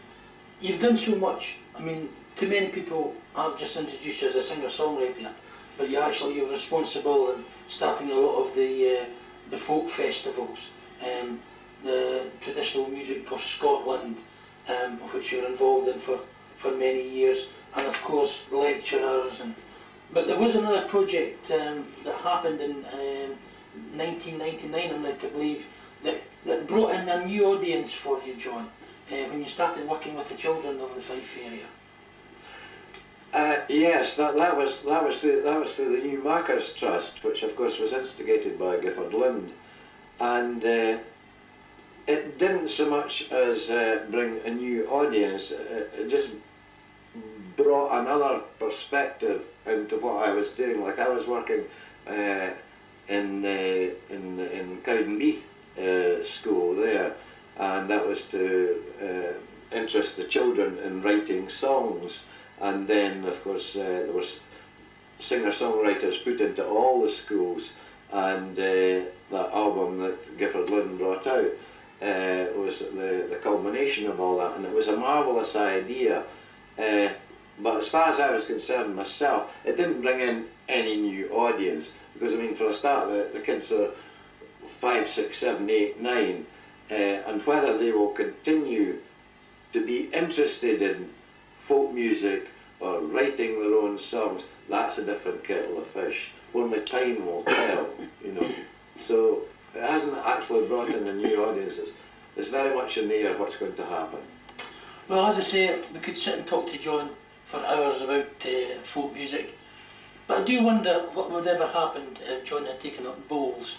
You've done so much. I mean, to many people, I've just introduced you as a singer-songwriter, but you're responsible in starting a lot of the folk festivals, the traditional music of Scotland, which you were involved in for many years, and of course lecturers. But there was another project that happened in 1999, I'm led to believe, that brought in a new audience for you, John, when you started working with the children of the Fife area. Yes, that was through the New Makers Trust, which of course was instigated by Gifford Lind, and it didn't so much as bring a new audience. It just brought another perspective into what I was doing. Like I was working in Cowdenbeath school there, and that was to interest the children in writing songs. And then, of course, there was singer-songwriters put into all the schools, and that album that Gifford Lind brought out was the culmination of all that, and it was a marvellous idea. But as far as I was concerned myself, it didn't bring in any new audience, because I mean, for a start, the kids are 5, 6, 7, 8, 9, and whether they will continue to be interested in folk music or writing their own songs, that's a different kettle of fish. Only time will tell, you know. So it hasn't actually brought in a new audience. It's very much in the air what's going to happen. Well, as I say, we could sit and talk to John for hours about folk music, but I do wonder what would ever happen if John had taken up bowls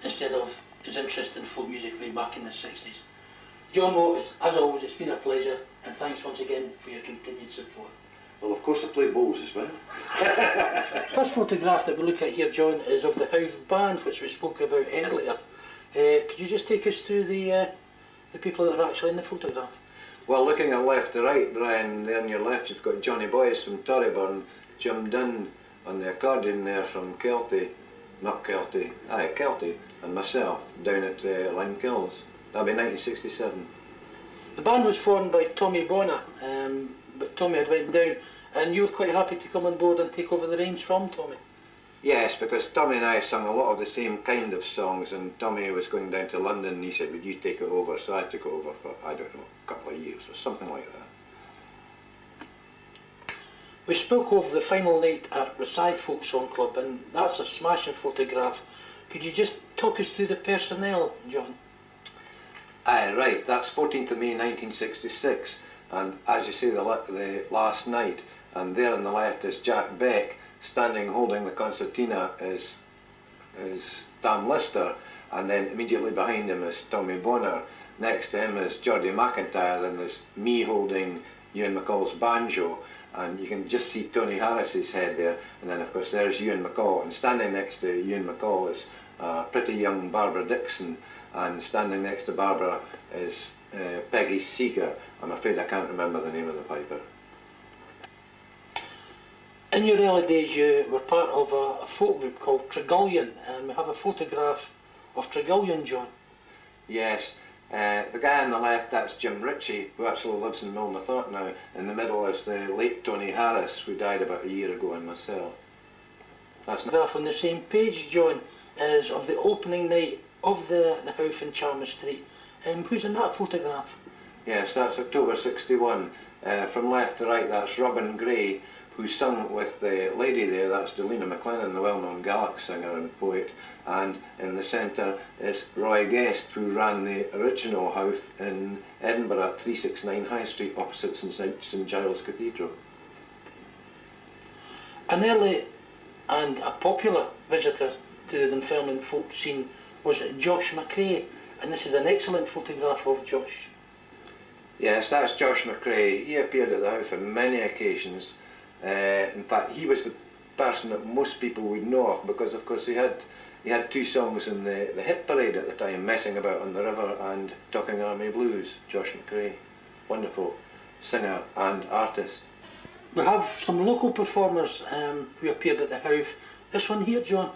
instead of his interest in folk music way back in the 60s. John, well, as always, it's been a pleasure, and thanks once again for your continued support. Well, of course I play bowls as well. First photograph that we look at here, John, is of the Hove Band, which we spoke about earlier. Could you just take us through the people that are actually in the photograph? Well, looking at left to right, Brian, there on your left you've got Johnny Boyce from Torryburn, Jim Dunn on the accordion there from Kelty, and myself down at Limekilns. That'll be 1967. The band was formed by Tommy Bonner, but Tommy had went down, and you were quite happy to come on board and take over the reins from Tommy. Yes, because Tommy and I sung a lot of the same kind of songs, and Tommy was going down to London and he said, would you take it over? So I took it over for, I don't know, a couple of years or something like that. We spoke of the final night at Rosyth Folk Song Club, and that's a smashing photograph. Could you just talk us through the personnel, John? Aye, right, that's 14th of May 1966, and as you say, the last night, and there on the left is Jack Beck, standing holding the concertina is Dan Lister, and then immediately behind him is Tommy Bonner. Next to him is Geordie McIntyre, then there's me holding Ewan McCall's banjo, and you can just see Tony Harris's head there, and then of course there's Ewan McCall, and standing next to Ewan McCall is pretty young Barbara Dixon, and standing next to Barbara is Peggy Seeger. I'm afraid I can't remember the name of the piper. In your early days you were part of a folk group called Tregullion, and we have a photograph of Tregullion, John. Yes, the guy on the left, that's Jim Ritchie, who actually lives in Milnathort now. In the middle is the late Tony Harris, who died about a year ago, and myself. That's Photograph on the same page, John, is of the opening night of the house in Chalmers Street. Who's in that photograph? Yes, that's October 61. From left to right, that's Robin Gray, who sung with the lady there, that's Delina McLennan, the well-known Gaelic singer and poet, and in the centre is Roy Guest, who ran the original house in Edinburgh at 369 High Street opposite St Giles Cathedral. An early and a popular visitor to the Dunfermline folk scene was Josh McRae, and this is an excellent photograph of Josh. Yes, that's Josh McRae. He appeared at the house on many occasions. In fact, he was the person that most people would know of, because of course he had two songs in the hit parade at the time, Messing About on the River and Talking Army Blues. Josh McRae, wonderful singer and artist. We have some local performers who appeared at the house. This one here, John.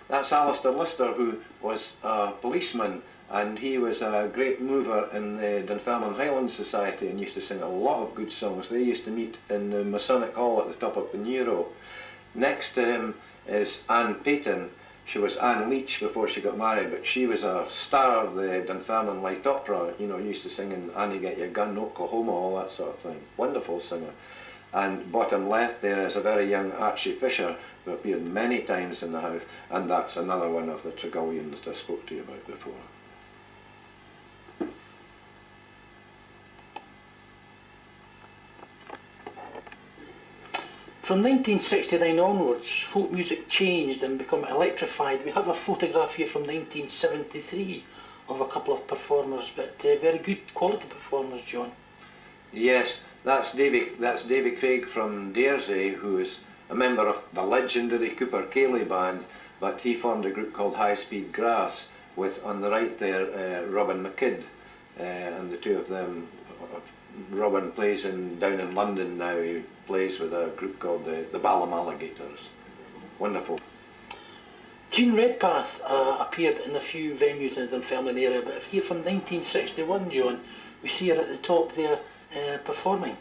That's Alistair Lister, who was a policeman, and he was a great mover in the Dunfermline Highland Society and used to sing a lot of good songs. They used to meet in the Masonic Hall at the top of the Nero. Next to him is Anne Payton. She was Anne Leach before she got married, but she was a star of the Dunfermline Light Opera, you know, used to sing in Annie Get Your Gun, Oklahoma, all that sort of thing. Wonderful singer. And bottom left there is a very young Archie Fisher, who appeared many times in the house, and that's another one of the Tregullions that I spoke to you about before. From 1969 onwards, folk music changed and became electrified. We have a photograph here from 1973 of a couple of performers, but very good quality performers, John. Yes, that's Davy Craig from Daresay, who is a member of the legendary Cooper Cayley band, but he formed a group called High Speed Grass with, on the right there, Robin McKidd, and the two of them. Robin plays down in London now. He plays with a group called the Balham Alligators. Wonderful. Jean Redpath appeared in a few venues in the Dunfermline area, but here from 1961, John, we see her at the top there performing.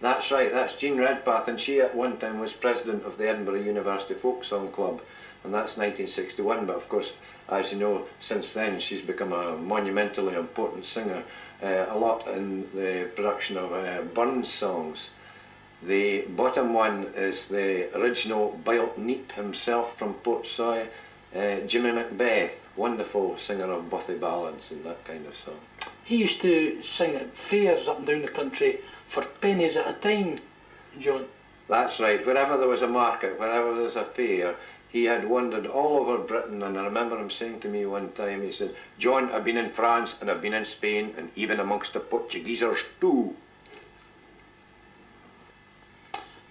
That's right, that's Jean Redpath, and she at one time was president of the Edinburgh University Folk Song Club, and that's 1961, but of course, as you know, since then she's become a monumentally important singer, a lot in the production of Burns songs. The bottom one is the original Bilt Neep himself from Portsoy, Jimmy Macbeth, wonderful singer of bothy ballads and that kind of song. He used to sing at fairs up and down the country for pennies at a time, John. That's right, wherever there was a market, wherever there was a fair, he had wandered all over Britain, and I remember him saying to me one time, he said, "John, I've been in France and I've been in Spain and even amongst the Portuguesers too."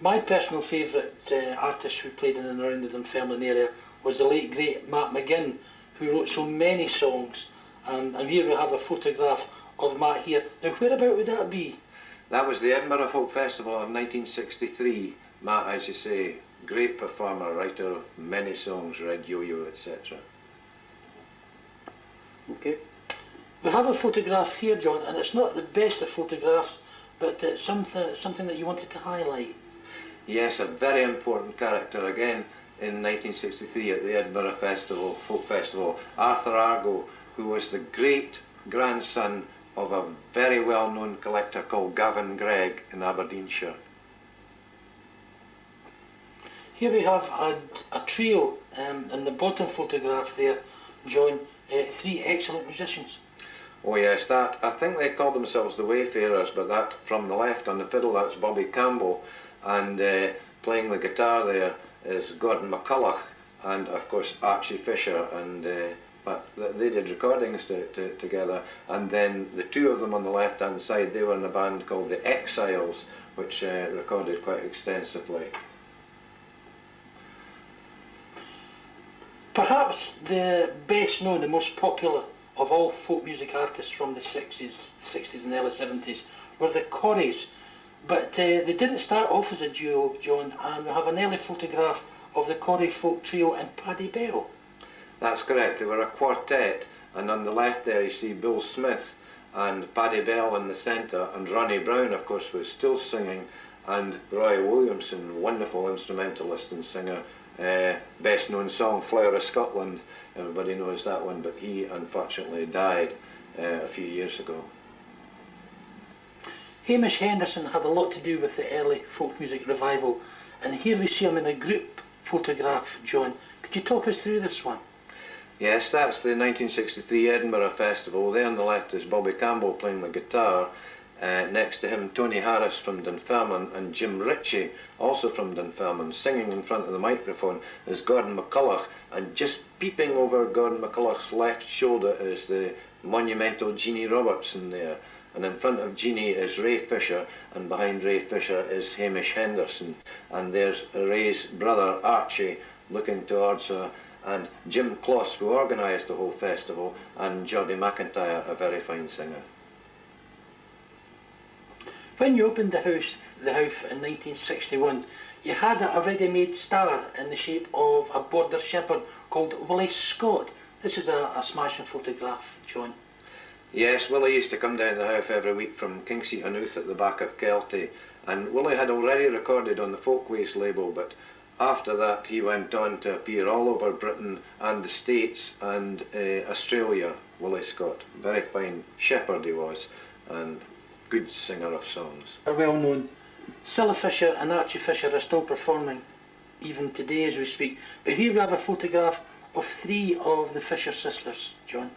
My personal favourite artist who played in and around the Dunfermline area was the late great Matt McGinn, who wrote so many songs. And here we have a photograph of Matt here. Now, whereabout would that be? That was the Edinburgh Folk Festival of 1963. Matt, as you say, great performer, writer of many songs, Red Yo-Yo, etc. Okay. We have a photograph here, John, and it's not the best of photographs, but it's something that you wanted to highlight. Yes, a very important character again in 1963 at the Edinburgh Festival, Folk Festival, Arthur Argo, who was the great grandson of a very well-known collector called Gavin Gregg in Aberdeenshire. Here we have a trio in the bottom photograph there, John, three excellent musicians. Oh yes, that, I think they called themselves the Wayfarers, but that from the left on the fiddle, that's Bobby Campbell, and playing the guitar there is Gordon McCulloch, and of course Archie Fisher, and but they did recordings together, and then the two of them on the left hand side, they were in a band called the Exiles, which recorded quite extensively. Perhaps the best known, the most popular of all folk music artists from the 60s and early 70s were the Corries, but they didn't start off as a duo, John, and we have an early photograph of the Corrie folk trio and Paddy Bell. That's correct, they were a quartet, and on the left there you see Bill Smith and Paddy Bell in the centre, and Ronnie Brown of course was still singing, and Roy Williamson, wonderful instrumentalist and singer, best known song Flower of Scotland, everybody knows that one, but he unfortunately died a few years ago. Hamish Henderson had a lot to do with the early folk music revival, and here we see him in a group photograph, John. Could you talk us through this one? Yes, that's the 1963 Edinburgh Festival. There on the left is Bobby Campbell playing the guitar. Next to him, Tony Harris from Dunfermline, and Jim Ritchie, also from Dunfermline, singing in front of the microphone is Gordon McCulloch, and just peeping over Gordon McCulloch's left shoulder is the monumental Jeannie Robertson there. And in front of Jeannie is Ray Fisher, and behind Ray Fisher is Hamish Henderson. And there's Ray's brother Archie looking towards her, and Jim Kloss, who organised the whole festival, and Jodie McIntyre, a very fine singer. When you opened the house in 1961, you had a ready-made star in the shape of a border shepherd called Willie Scott. This is a smashing photograph, John. Yes, Willie used to come down the house every week from Kingseat on Outh at the back of Kelty, and Willie had already recorded on the Folkways label, but after that he went on to appear all over Britain and the States and Australia. Willie Scott, very fine shepherd he was, and good singer of songs. Are well known. Cilla Fisher and Archie Fisher are still performing, even today as we speak. But here we have a photograph of three of the Fisher sisters, John.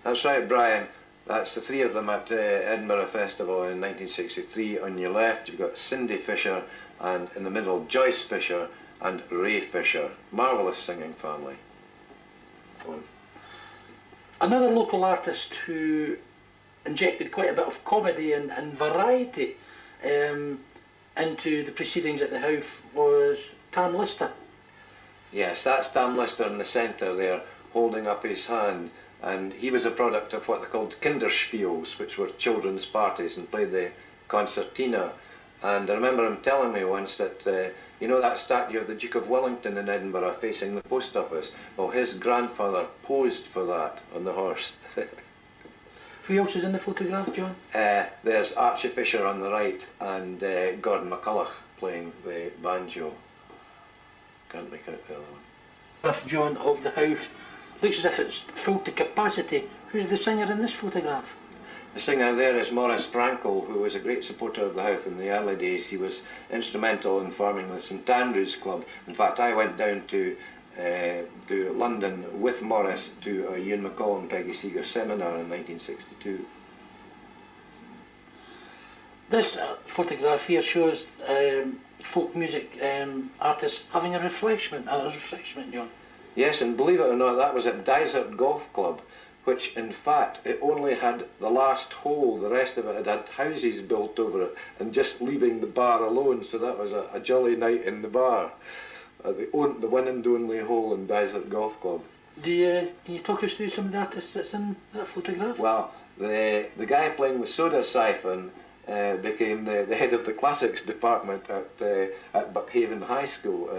That's right, Brian. That's the three of them at Edinburgh Festival in 1963. On your left you've got Cindy Fisher, and in the middle Joyce Fisher and Ray Fisher. Marvellous singing family. Another local artist who injected quite a bit of comedy and variety into the proceedings at the house was Tam Lister. Yes, that's Tam Lister in the centre there, holding up his hand, and he was a product of what they called Kinderspiels, which were children's parties, and played the concertina. And I remember him telling me once that, you know that statue of the Duke of Wellington in Edinburgh facing the post office? Well, his grandfather posed for that on the horse. Who else is in the photograph, John? There's Archie Fisher on the right, and Gordon McCulloch playing the banjo. Can't make out the other one. John, of the house. Looks as if it's full to capacity. Who's the singer in this photograph? The singer there is Maurice Frankel, who was a great supporter of the house in the early days. He was instrumental in forming the St Andrews Club. In fact, I went down to London with Maurice to a Ewan MacColl and Peggy Seeger seminar in 1962. This photograph here shows folk music artists having a refreshment, John. Yes, and believe it or not, that was at Dysart Golf Club, which in fact it only had the last hole, the rest of it had houses built over it, and just leaving the bar alone, so that was a jolly night in the bar. The one and only hole in Dysart Golf Club. Can you talk us through some of the artists that's in that photograph? Well, the guy playing the soda siphon became the head of the classics department at Buckhaven High School.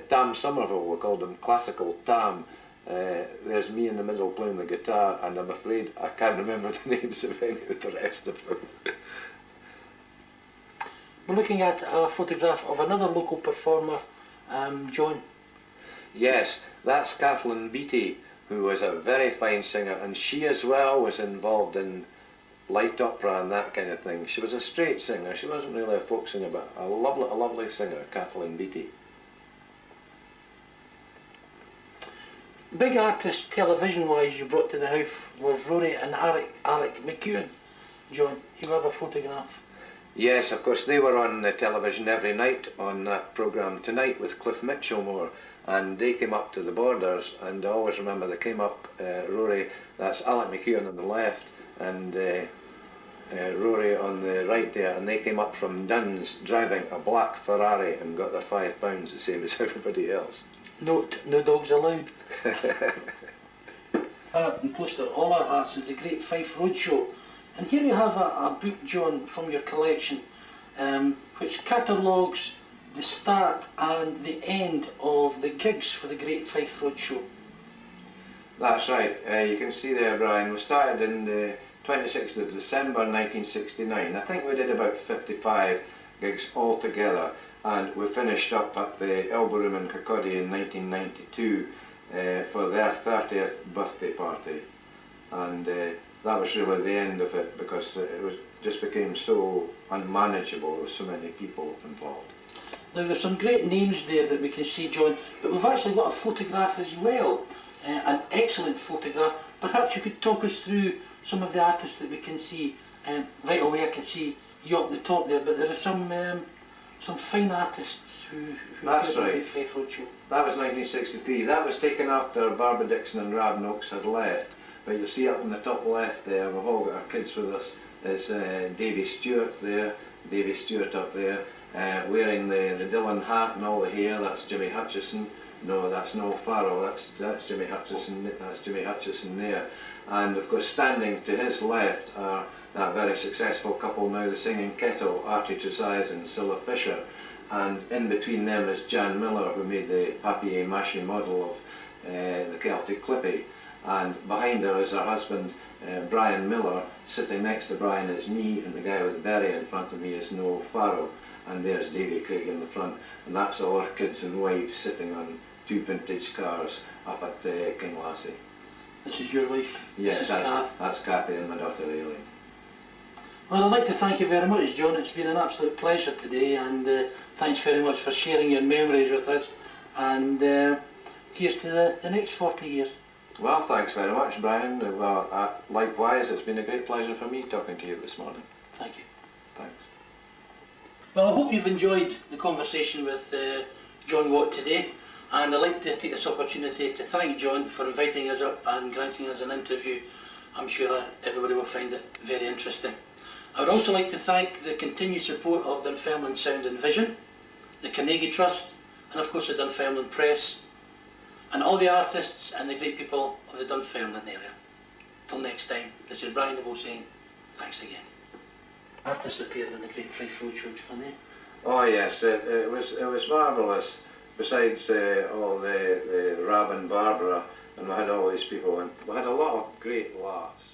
Tam Somerville, we called him Classical Tam. There's me in the middle playing the guitar, and I'm afraid I can't remember the names of any of the rest of them. We're looking at a photograph of another local performer, John. Yes, that's Kathleen Beattie, who was a very fine singer, and she as well was involved in light opera and that kind of thing. She was a straight singer, she wasn't really a folk singer, but a lovely singer, Kathleen Beattie. Big artists, television-wise, you brought to the house was Rory and Alec McEwen. John, you have a photograph. Yes, of course, they were on the television every night on that programme Tonight with Cliff Mitchellmore, and they came up to the Borders, and I always remember they came up, Rory, that's Alec McEwen on the left, and Rory on the right there, and they came up from Duns driving a black Ferrari and got their £5 the same as everybody else. Note, no dogs allowed. And close to all our hearts is the Great Fife Roadshow. And here you have a book, John, from your collection, which catalogues the start and the end of the gigs for the Great Fife Roadshow. That's right. You can see there, Brian, we started in the 26th of December 1969. I think we did about 55 gigs altogether, and we finished up at the Elbow Room in Kirkcaldy in 1992 for their 30th birthday party. And that was really the end of it, because just became so unmanageable with so many people involved. Now there's some great names there that we can see, John, but we've actually got a photograph as well, an excellent photograph. Perhaps you could talk us through some of the artists that we can see. Right away I can see you up the top there, but there are some fine artists who That's appeared on the right. Great Fife Roadshow. That was 1963. That was taken after Barbara Dixon and Rab Noakes had left. But you'll see up in the top left there, we've all got our kids with us, is Davy Stewart there, Davy Stewart up there, wearing the Dillon hat and all the hair. That's Jimmy Hutchison. No, that's Noel Farrell, that's Jimmy Hutchison, that's Jimmy Hutchison there. And of course standing to his left are that very successful couple now, the Singing Kettle, Artie Tresize and Cilla Fisher. And in between them is Jan Miller, who made the papier-mâché model of the Celtic Clippy. And behind her is her husband, Brian Miller. Sitting next to Brian is me, and the guy with the berry in front of me is Noel Farrell. And there's Davy Craig in the front. And that's all our kids and wives sitting on two vintage cars up at Kinlassie. This is your wife? Yes, that's Kathy and my daughter Aileen. Well, I'd like to thank you very much, John. It's been an absolute pleasure today, and thanks very much for sharing your memories with us. And here's to the next 40 years. Well, thanks very much, Brian. Well, likewise, it's been a great pleasure for me talking to you this morning. Thank you. Thanks. Well, I hope you've enjoyed the conversation with John Watt today, and I'd like to take this opportunity to thank John for inviting us up and granting us an interview. I'm sure everybody will find it very interesting. I would also like to thank the continued support of Dunfermline Sound and Vision, the Carnegie Trust, and of course the Dunfermline Press, and all the artists and the great people of the Dunfermline area. Till next time, this is Brian Nobile saying thanks again. Artists appeared in the Great Fife Roadshow, John, eh? Oh yes, it was marvellous. Besides all the Rab and Barbara, and we had all these people, and we had a lot of great laughs.